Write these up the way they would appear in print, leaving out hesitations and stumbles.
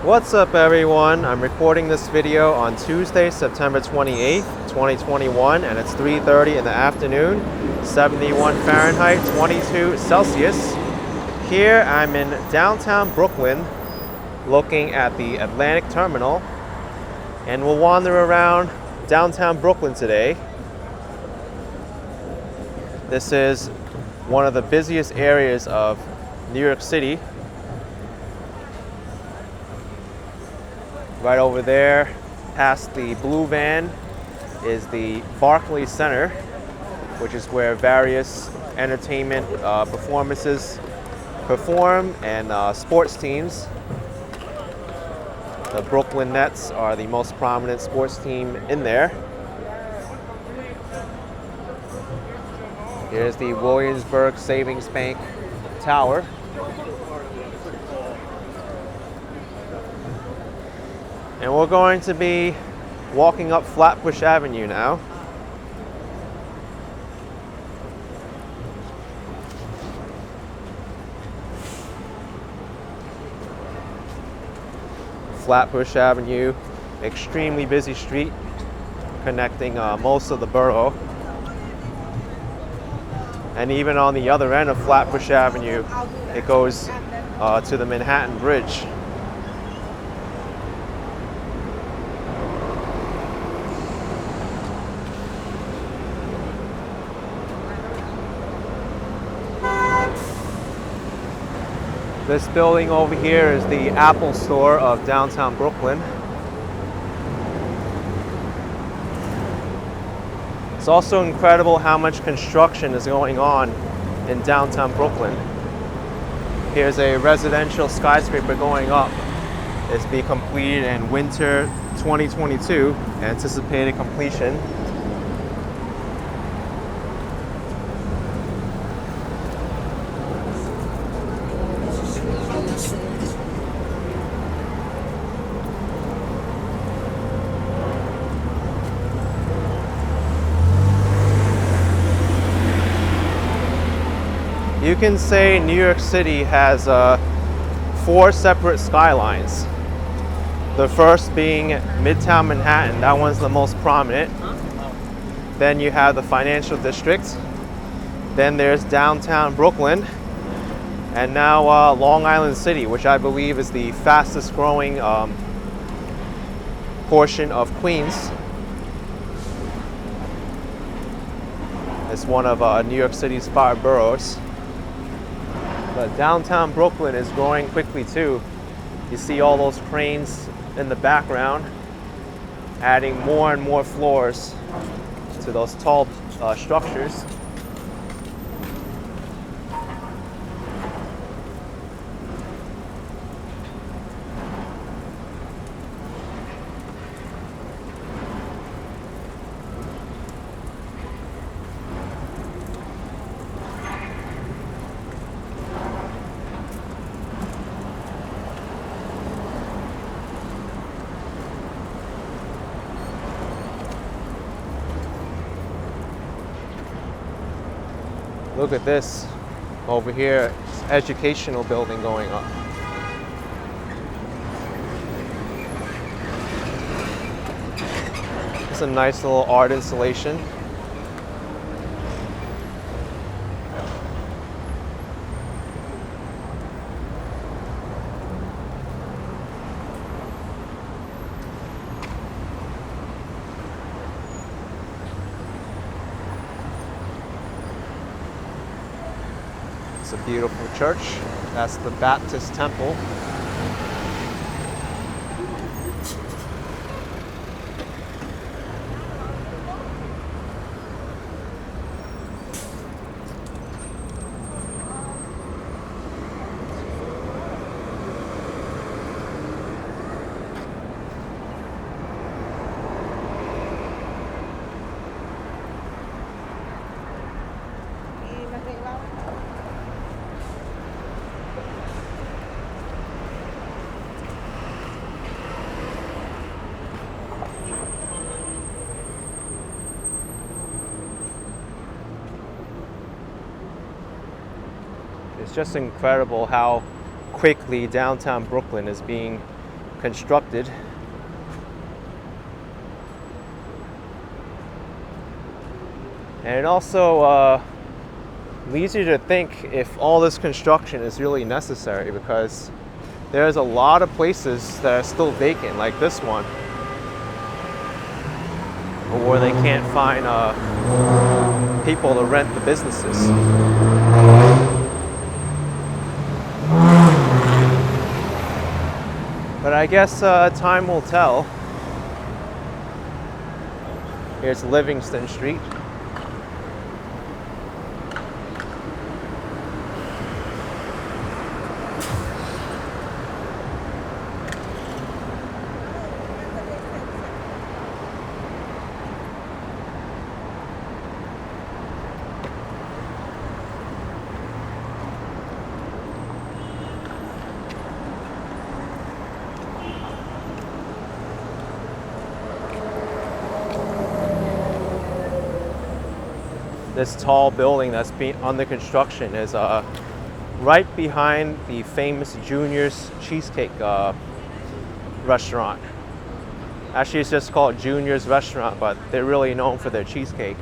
What's up everyone? I'm recording this video on Tuesday, September 28th, 2021, and it's 3:30 in the afternoon, 71 Fahrenheit, 22 Celsius. Here I'm in downtown Brooklyn looking at the Atlantic Terminal, and we'll wander around downtown Brooklyn today. This is one of the busiest areas of New York City. Right over there, past the blue van, is the Barclays Center, which is where various entertainment performances perform and sports teams. The Brooklyn Nets are the most prominent sports team in there. Here's the Williamsburg Savings Bank Tower. And we're going to be walking up Flatbush Avenue now. Flatbush Avenue, extremely busy street connecting most of the borough. And even on the other end of Flatbush Avenue, it goes to the Manhattan Bridge. This building over here is the Apple Store of downtown Brooklyn. It's also incredible how much construction is going on in downtown Brooklyn. Here's a residential skyscraper going up. It's to be completed in winter 2022, anticipated completion. You can say New York City has 4 separate skylines. The first being Midtown Manhattan, that one's the most prominent. Then you have the financial district. Then there's downtown Brooklyn. And now Long Island City, which I believe is the fastest growing portion of Queens. It's one of New York City's 5 boroughs. But downtown Brooklyn is growing quickly too. You see all those cranes in the background, adding more and more floors to those tall structures. Look at this over here, educational building going up. It's a nice little art installation. It's a beautiful church. That's the Baptist Temple. It's just incredible how quickly downtown Brooklyn is being constructed. And it also leads you to think if all this construction is really necessary, because there's a lot of places that are still vacant, like this one, where they can't find people to rent the businesses. But I guess time will tell. Here's Livingston Street. This tall building that's being under construction is right behind the famous Junior's Cheesecake restaurant. Actually, it's just called Junior's Restaurant, but they're really known for their cheesecake.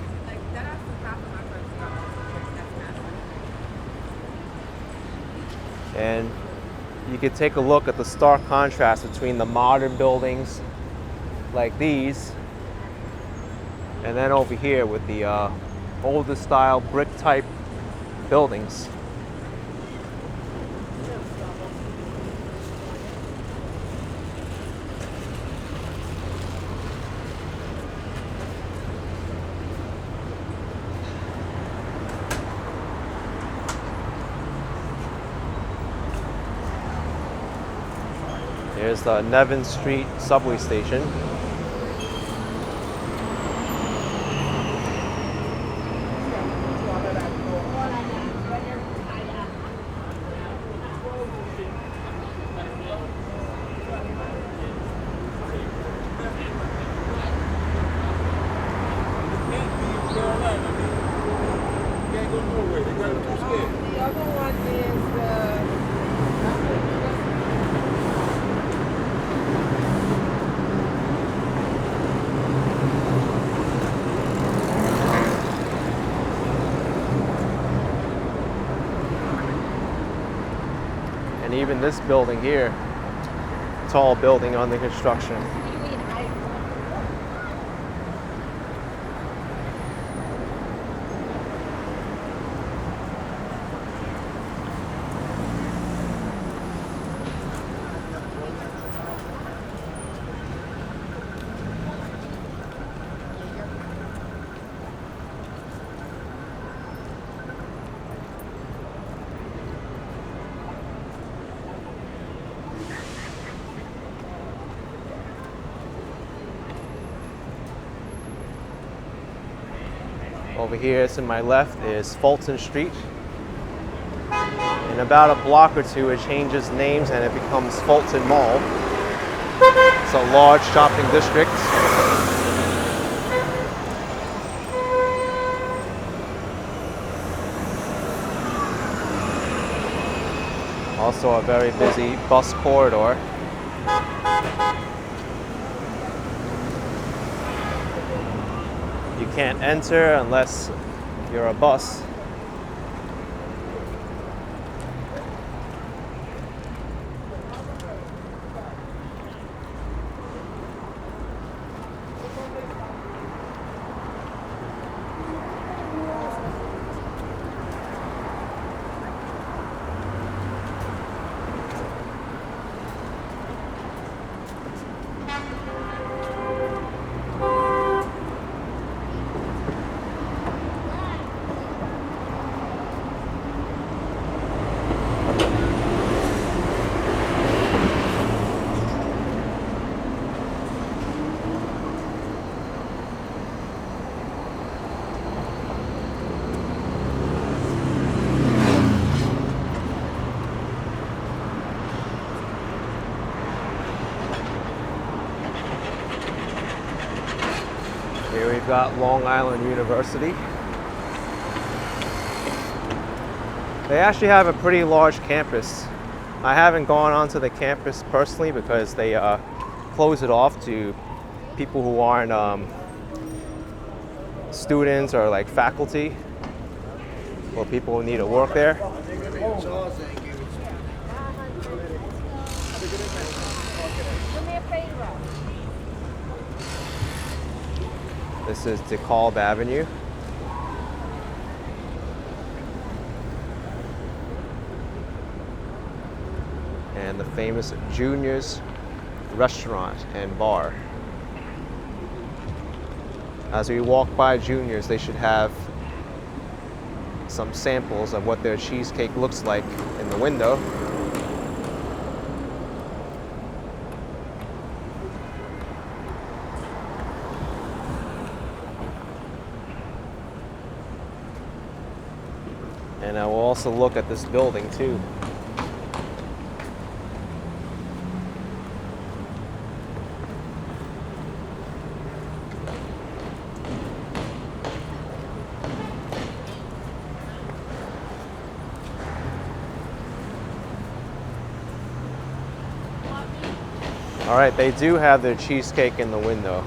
And you could take a look at the stark contrast between the modern buildings like these, and then over here with the older style brick type buildings. Here's the Nevin Street subway station. And even this building here, tall building under construction. Over here to my left is Fulton Street. In about a block or two it changes names and it becomes Fulton Mall. It's a large shopping district. Also a very busy bus corridor. You can't enter unless you're a bus. Here we've got Long Island University. They actually have a pretty large campus I haven't gone onto the campus personally because they close it off to people who aren't students or like faculty or people who need to work there. This is DeKalb Avenue. And the famous Junior's restaurant and bar. As we walk by Junior's, they should have some samples of what their cheesecake looks like in the window. And I will also look at this building too. All right, they do have their cheesecake in the window.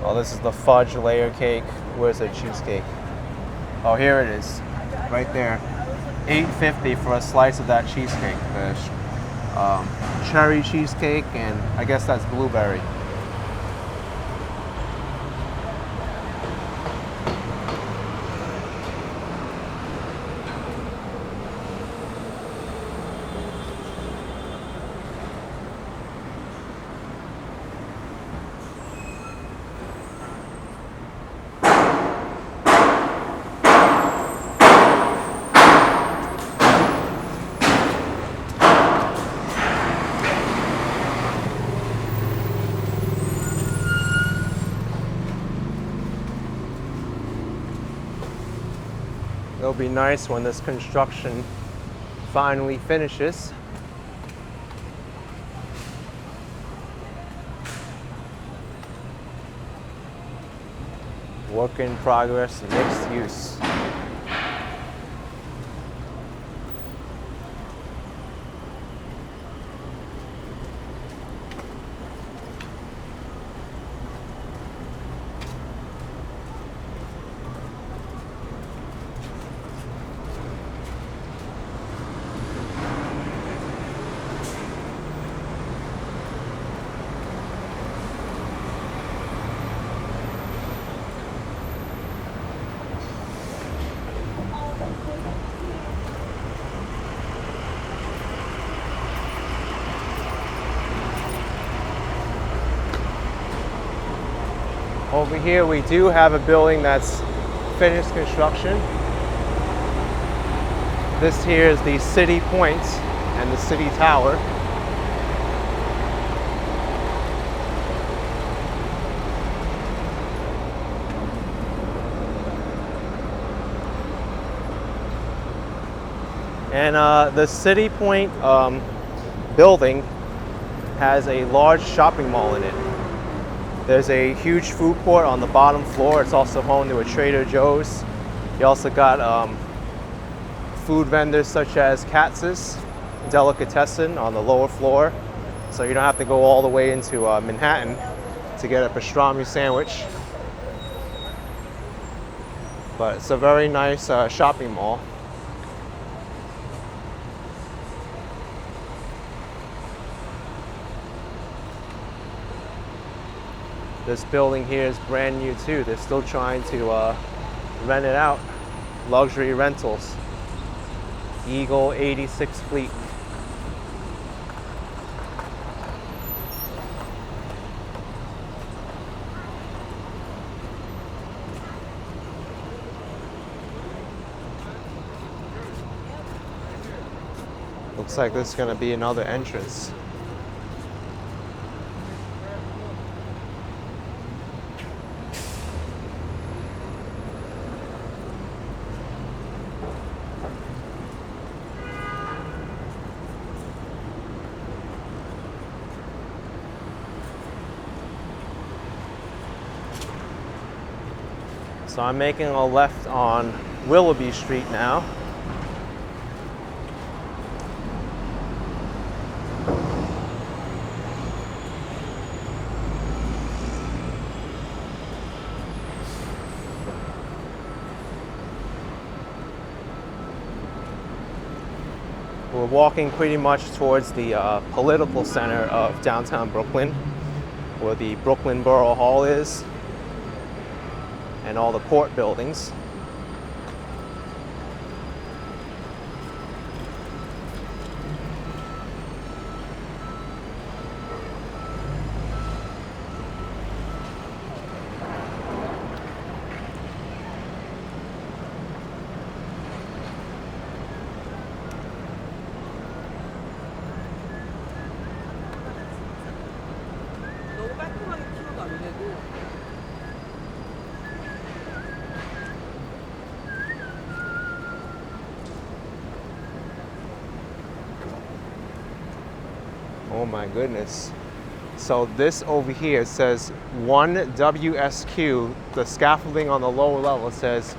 Oh, this is the fudge layer cake. Where's the cheesecake? Oh, here it is, right there. $8.50 for a slice of that cheesecake. The cherry cheesecake, and I guess that's blueberry. It'll be nice when this construction finally finishes. Work in progress, mixed use. Over here we do have a building that's finished construction. This here is the City Point and the City Tower. And the City Point building has a large shopping mall in it. There's a huge food court on the bottom floor. It's also home to a Trader Joe's. You also got food vendors such as Katz's Delicatessen on the lower floor. So you don't have to go all the way into Manhattan to get a pastrami sandwich. But it's a very nice shopping mall. This building here is brand new too. They're still trying to rent it out. Luxury rentals. Eagle 86 Fleet. Looks like this is going to be another entrance. So I'm making a left on Willoughby Street now. We're walking pretty much towards the political center of downtown Brooklyn, where the Brooklyn Borough Hall is, and all the court buildings. Oh my goodness. So this over here says 1WSQ, the scaffolding on the lower level says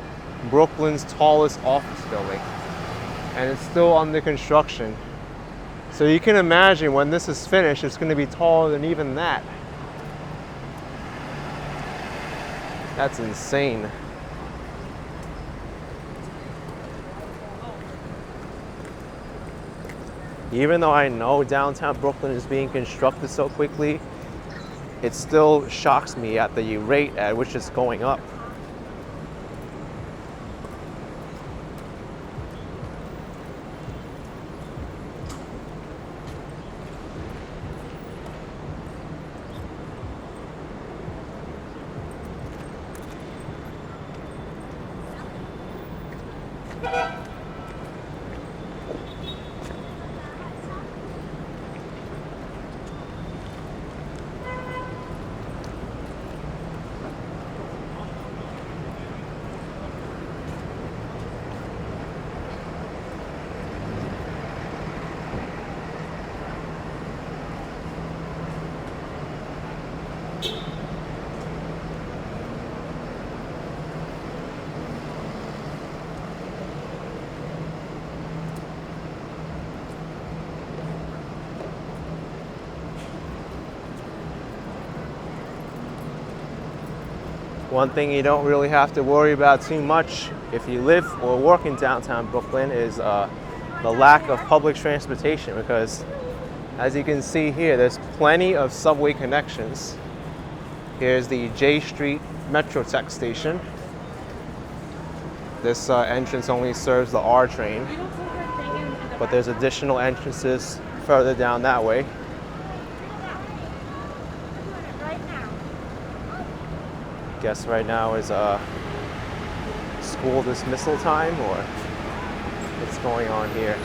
Brooklyn's tallest office building. And it's still under construction. So you can imagine when this is finished, it's going to be taller than even that. That's insane. Even though I know downtown Brooklyn is being constructed so quickly, it still shocks me at the rate at which it's going up. One thing you don't really have to worry about too much if you live or work in downtown Brooklyn is the lack of public transportation, because as you can see here, there's plenty of subway connections. Here's the J Street Metrotech station. This entrance only serves the R train, but there's additional entrances further down that way. Guess right now is school dismissal time, or what's going on here?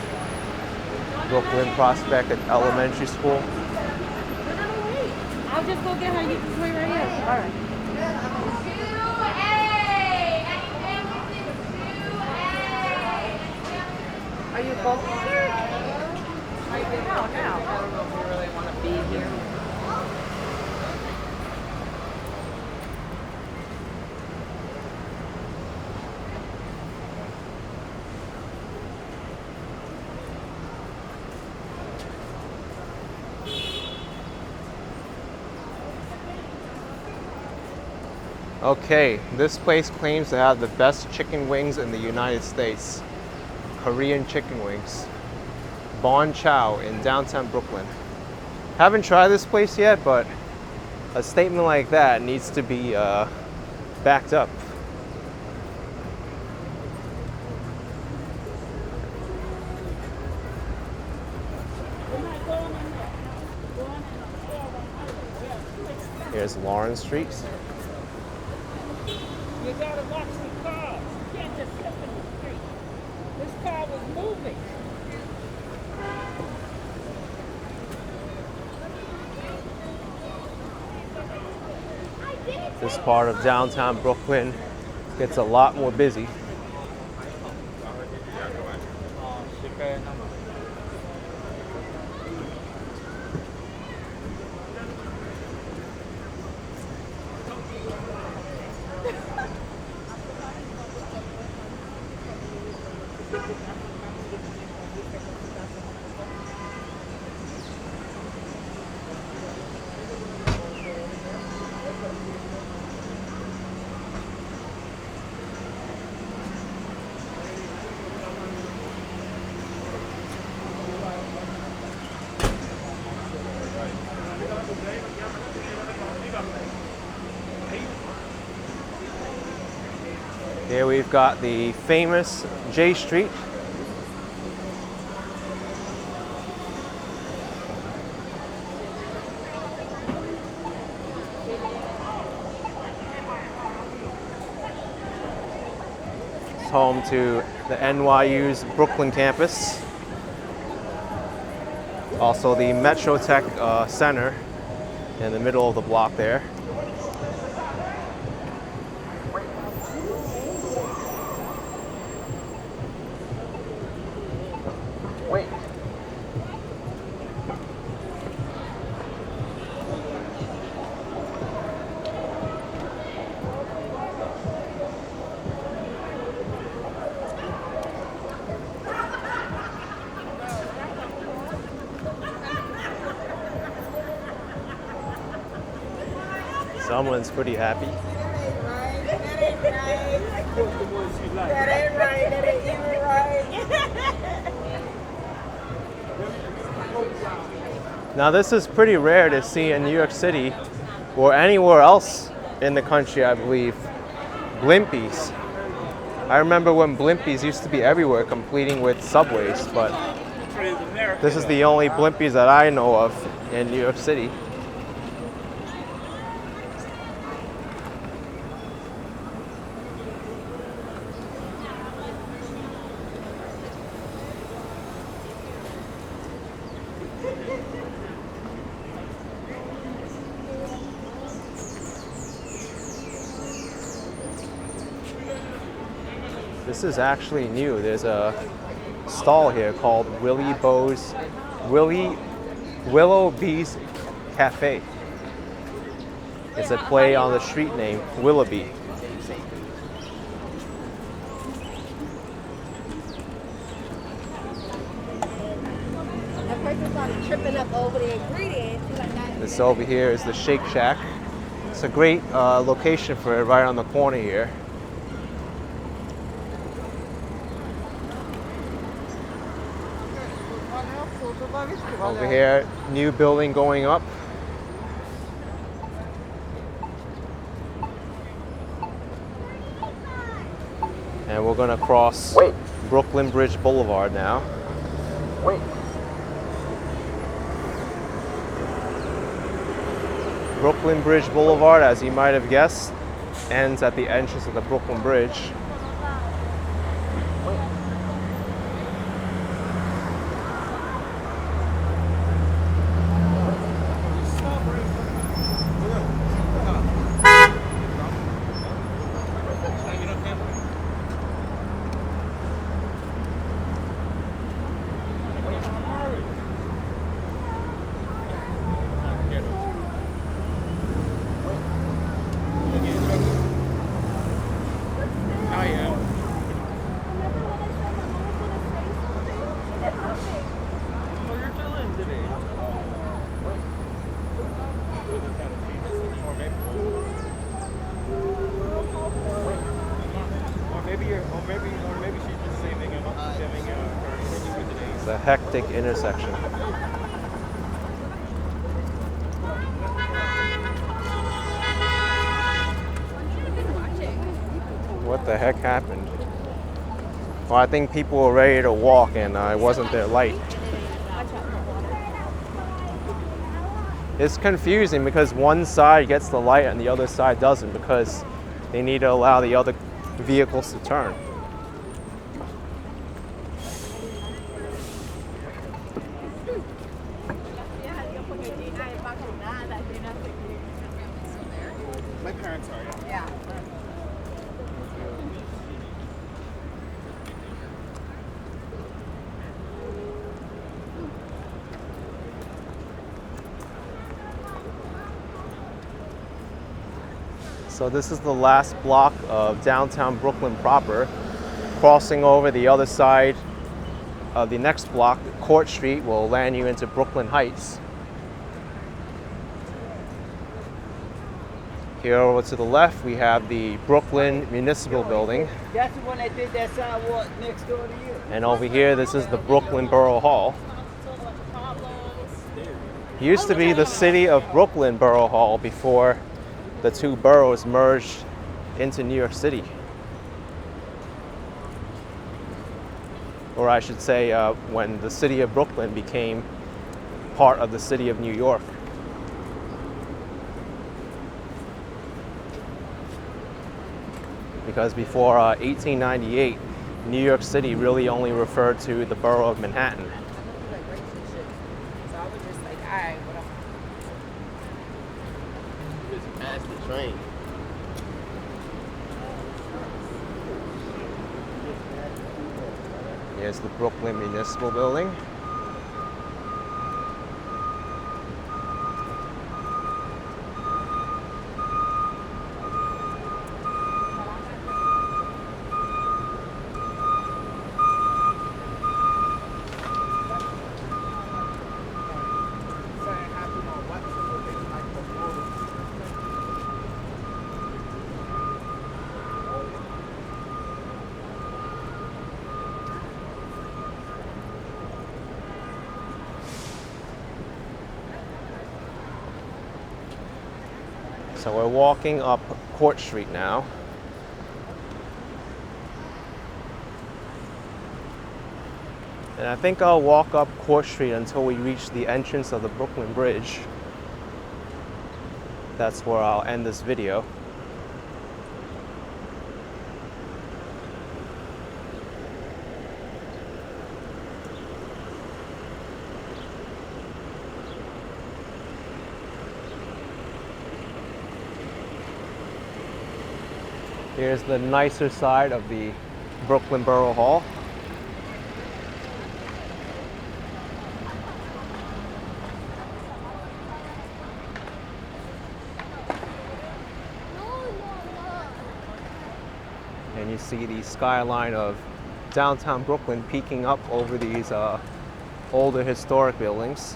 Brooklyn Prospect Elementary School. I'll just go get her. You can wait right here. All right. Are you both here? No, now. I don't know if we really want to be here. Okay, this place claims to have the best chicken wings in the United States. Korean chicken wings. Bon Chow in downtown Brooklyn. Haven't tried this place yet, but a statement like that needs to be backed up. Here's Lawrence Street. You gotta watch the cars. You can't just slip in the street. This car was moving. This part of downtown Brooklyn gets a lot more busy. Here we've got the famous J Street. It's home to the NYU's Brooklyn campus. Also the Metro Tech Center in the middle of the block there. Wait. Someone's pretty happy. That ain't right. That ain't even right. Now this is pretty rare to see in New York City or anywhere else in the country, I believe. Blimpies. I remember when Blimpies used to be everywhere, competing with subways, but this is the only Blimpies that I know of in New York City. This is actually new. There's a stall here called Willow Bee's Cafe. It's a play on the street name Willoughby. That person started tripping up over the ingredients. She's like, "Nah." This over here is the Shake Shack. It's a great location for it, right on the corner here. Over here, new building going up. And we're gonna cross Brooklyn Bridge Boulevard now. Wait. Brooklyn Bridge Boulevard, as you might have guessed, ends at the entrance of the Brooklyn Bridge. It's a hectic intersection. What the heck happened? Well, I think people were ready to walk and it wasn't their light. It's confusing because one side gets the light and the other side doesn't because they need to allow the other vehicles to turn. My parents are. Yeah. So this is the last block of downtown Brooklyn proper. Crossing over the other side of the next block, Court Street, will land you into Brooklyn Heights. Here over to the left, we have the Brooklyn Municipal Building. That's the one that did that sidewalk next door to you. And over here, this is the Brooklyn Borough Hall. It used to be the city of Brooklyn Borough Hall before the two boroughs merged into New York City. or I should say when the city of Brooklyn became part of the city of New York. Because before 1898, New York City really only referred to the borough of Manhattan. So I was just like, all right, what am Just past the train. Here's the Brooklyn Municipal Building. So we're walking up Court Street now. And I think I'll walk up Court Street until we reach the entrance of the Brooklyn Bridge. That's where I'll end this video. Here's the nicer side of the Brooklyn Borough Hall. And you see the skyline of downtown Brooklyn peeking up over these older historic buildings.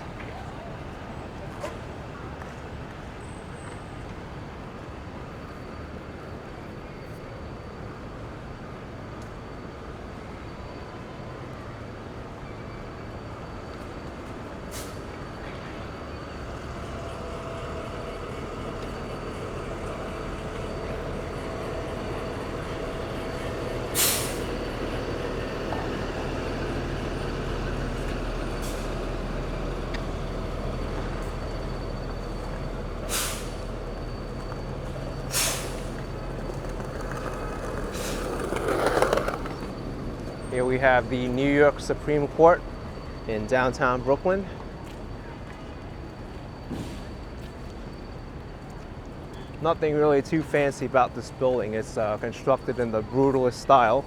Here we have the New York Supreme Court in downtown Brooklyn. Nothing really too fancy about this building. It's constructed in the brutalist style,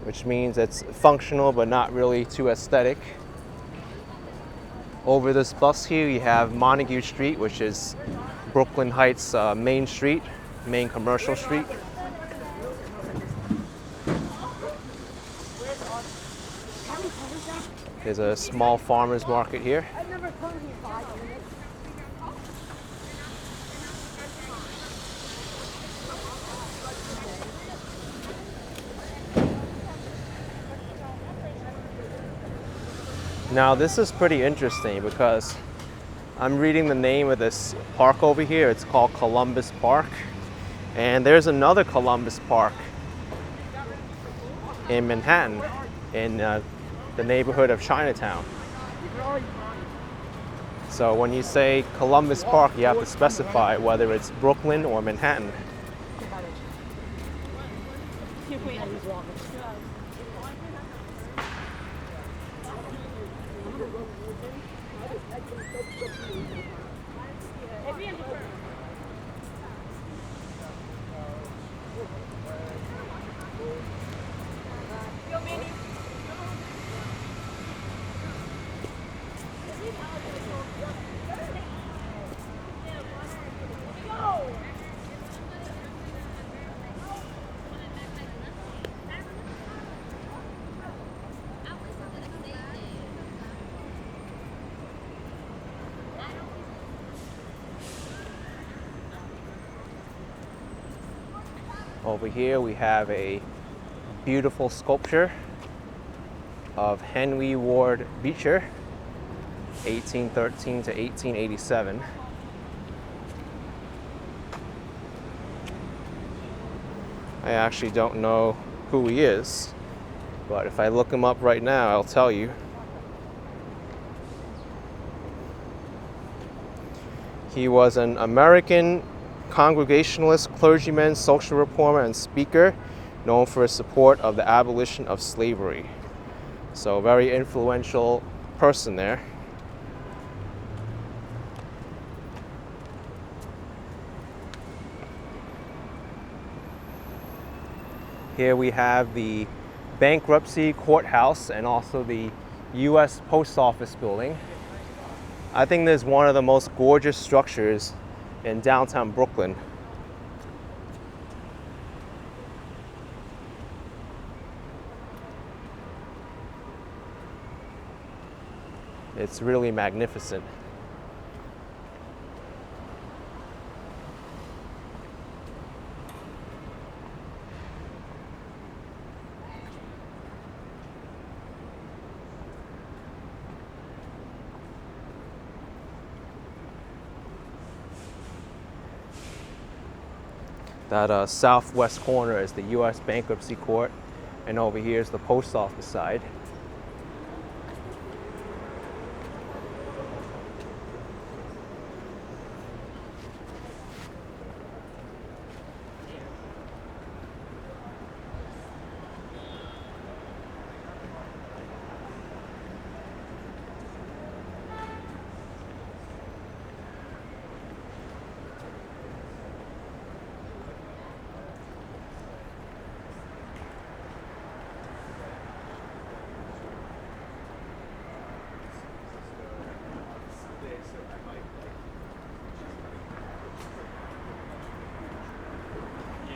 which means it's functional but not really too aesthetic. Over this bus here you have Montague Street, which is Brooklyn Heights' main street, main commercial street. There's a small farmer's market here. Now this is pretty interesting because I'm reading the name of this park over here. It's called Columbus Park. And there's another Columbus Park in Manhattan, in the neighborhood of Chinatown. So when you say Columbus Park, you have to specify whether it's Brooklyn or Manhattan. Over here we have a beautiful sculpture of Henry Ward Beecher, 1813 to 1887. I actually don't know who he is. But if I look him up right now, I'll tell you. He was an American Congregationalist clergyman, social reformer, and speaker, known for his support of the abolition of slavery. So, a very influential person there. Here we have the bankruptcy courthouse and also the U.S. Post Office building. I think this is one of the most gorgeous structures in downtown Brooklyn. It's really magnificent. That southwest corner is the U.S. Bankruptcy Court, and over here is the post office side.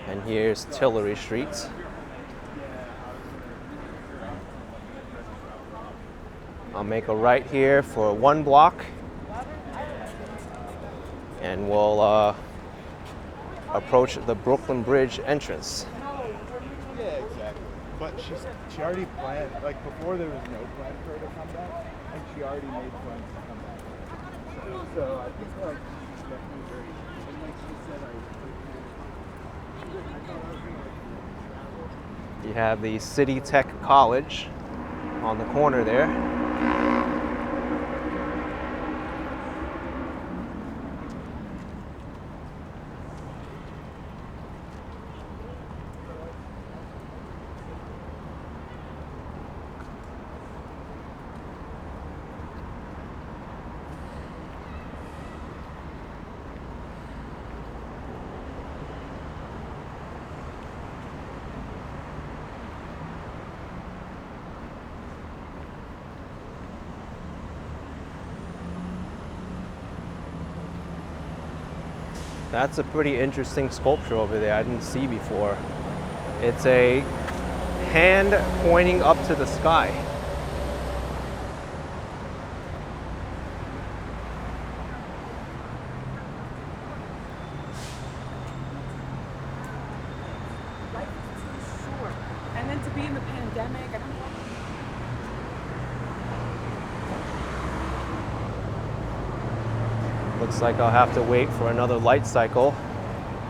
And here's Tillery Street. I'll make a right here for 1 block, and we'll approach the Brooklyn Bridge entrance. Yeah, exactly. But she already planned, like before there was no plan for her to come back, and she already made plans to come back. So I think like she's definitely very, and like she said, You have the City Tech College on the corner there. That's a pretty interesting sculpture over there I didn't see before. It's a hand pointing up to the sky. Life is too short. And then to be in the pandemic, I don't know. Looks like I'll have to wait for another light cycle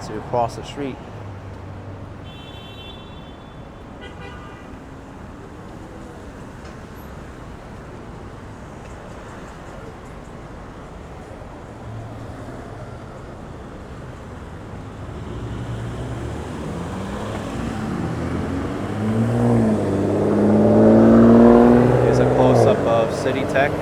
to cross the street. Here's a close-up of City Tech.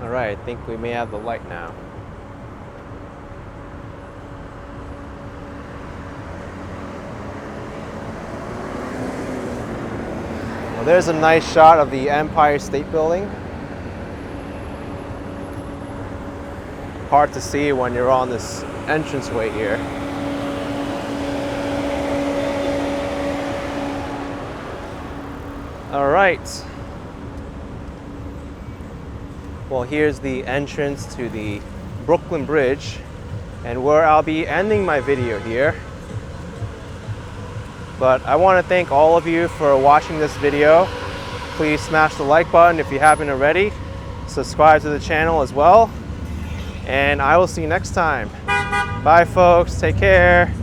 All right, I think we may have the light now. Well, there's a nice shot of the Empire State Building. Hard to see when you're on this entranceway here. All right. Well, here's the entrance to the Brooklyn Bridge, and where I'll be ending my video here. But I want to thank all of you for watching this video. Please smash the like button if you haven't already. Subscribe to the channel as well. And I will see you next time. Bye folks, take care.